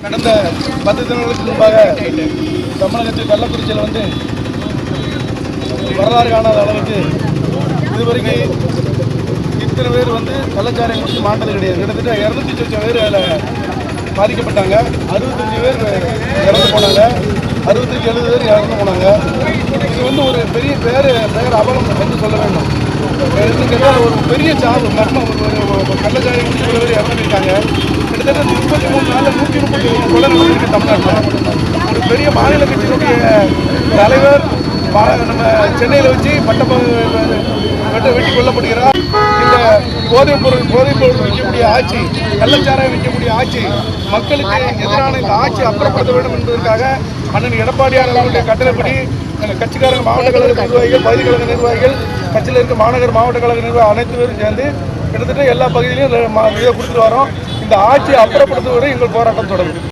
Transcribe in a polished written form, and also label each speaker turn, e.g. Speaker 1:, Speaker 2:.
Speaker 1: கடந்த 10 தினங்களுக்கு முன்பாக தமிழகத்தில் கள்ளக்குறிச்சியில் வரலாறு காணாத அளவுக்கு இதுவரைக்கும் இத்தனை பேர் கள்ளச்சாராயம் குடிச்சு மாண்டது கிடையாது. கிட்டத்தட்ட 200 லட்சம் பேர் அதில் பாதிக்கப்பட்டாங்க. 65 பேர் இறந்து போனாங்க. 65-70 பேர் இறந்து போனாங்க. இது ஒரு பெரிய பெயர் அபலம் என்று சொல்ல வேண்டும். கேட்டால் ஒரு பெரிய சாவு மர்மம். கள்ளச்சாராயம் குடிச்சு சில பேர் இறந்துருக்காங்க. கிட்டத்தட்ட 33 நாளில் 131 கொலை நடந்திருக்கு தமிழ்நாட்டில். ஒரு பெரிய மாநில கட்சியினுடைய தலைவர் நம்ம சென்னையில் வச்சு வெட்டி கொல்லப்படுகிறார். இந்த போதைப் பொருள் விற்கக்கூடிய ஆட்சி, கள்ளச்சாராயம் விற்கக்கூடிய ஆட்சி, மக்களுக்கு எதிரான இந்த ஆட்சி அப்புறப்படுத்த வேண்டும் என்பதற்காக அண்ணன் எடப்பாடியார் அவர்களுடைய கட்டளைப்படி எங்கள் கட்சிக்காரங்க, மாவட்ட கழக நிர்வாகிகள், பகுதி கழக நிர்வாகிகள், கட்சியில் இருக்க மாநகர் மாவட்ட கழக நிர்வாகிகள் அனைத்து பேரும் சேர்ந்து கிட்டத்தட்ட எல்லா பகுதியிலையும் இதை கொடுத்துட்டு வரோம். இந்த ஆட்சியை அப்புறப்படுத்துவதை எங்கள் போராட்டம் தொடரும்.